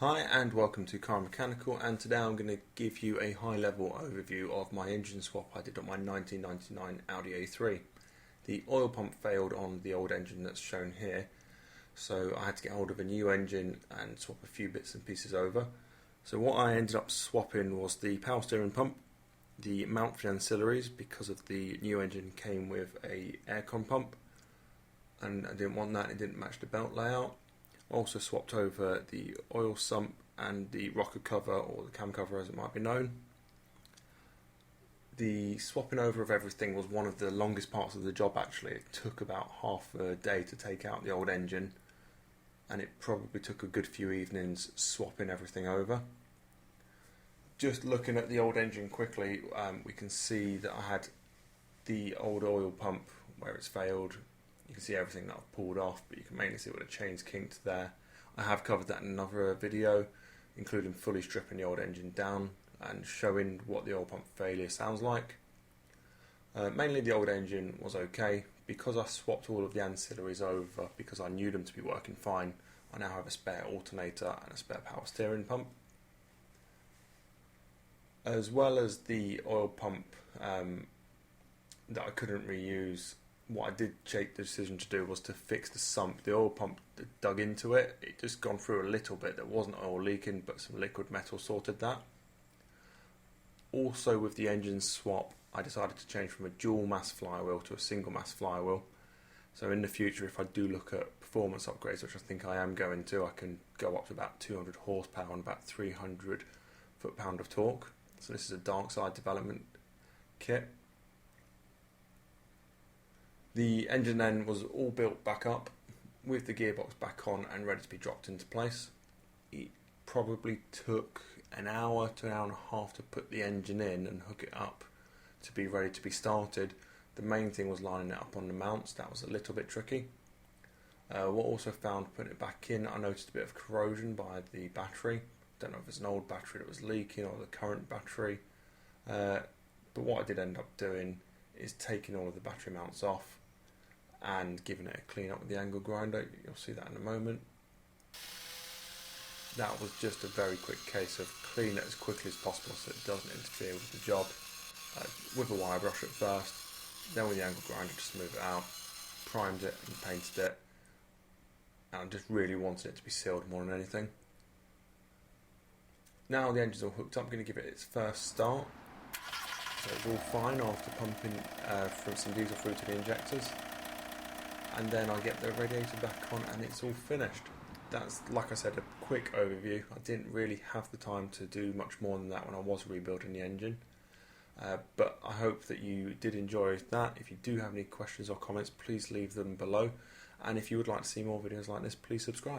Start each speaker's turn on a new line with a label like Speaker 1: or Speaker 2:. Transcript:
Speaker 1: Hi and welcome to Car Mechanical, and today I'm going to give you a high level overview of my engine swap I did on my 1999 Audi A3. The oil pump failed on the old engine that's shown here, so I had to get hold of a new engine and swap a few bits and pieces over. So what I ended up swapping was the power steering pump, the mount for the ancillaries, because of the new engine came with a aircon pump and I didn't want that, it didn't match the belt layout. Also swapped over the oil sump and the rocker cover, or the cam cover as it might be known. The swapping over of everything was one of the longest parts of the job actually. It took about half a day to take out the old engine, and it probably took a good few evenings swapping everything over. Just looking at the old engine quickly, we can see that I had the old oil pump where it's failed. You can see everything that I've pulled off, but you can mainly see where the chain's kinked there. I have covered that in another video, including fully stripping the old engine down and showing what the oil pump failure sounds like. Mainly the old engine was okay. Because I swapped all of the ancillaries over, because I knew them to be working fine, I now have a spare alternator and a spare power steering pump. As well as the oil pump that I couldn't reuse, what I did take the decision to do was to fix the sump. The oil pump dug into it, it just gone through a little bit. There wasn't oil leaking, but some liquid metal sorted that. Also with the engine swap, I decided to change from a dual mass flywheel to a single mass flywheel. So in the future, if I do look at performance upgrades, which I think I am going to, I can go up to about 200 horsepower and about 300 foot-pound of torque. So this is a dark side development kit. The engine then was all built back up with the gearbox back on and ready to be dropped into place. It probably took an hour to an hour and a half to put the engine in and hook it up to be ready to be started. The main thing was lining it up on the mounts. That was a little bit tricky. What also found putting it back in, I noticed a bit of corrosion by the battery. Don't know if it's an old battery that was leaking or the current battery. But what I did end up doing is taking all of the battery mounts off and giving it a clean up with the angle grinder. You'll see that in a moment. That was just a very quick case of clean it as quickly as possible so it doesn't interfere with the job. With a wire brush at first, then with the angle grinder to smooth it out, primed it and painted it, and I just really wanted it to be sealed more than anything. Now the engine's all hooked up, I'm going to give it its first start. So it's all fine after pumping from some diesel through to the injectors. And then I get the radiator back on and it's all finished. That's, like I said, a quick overview. I didn't really have the time to do much more than that when I was rebuilding the engine. But I hope that you did enjoy that. If you do have any questions or comments, please leave them below. And if you would like to see more videos like this, please subscribe.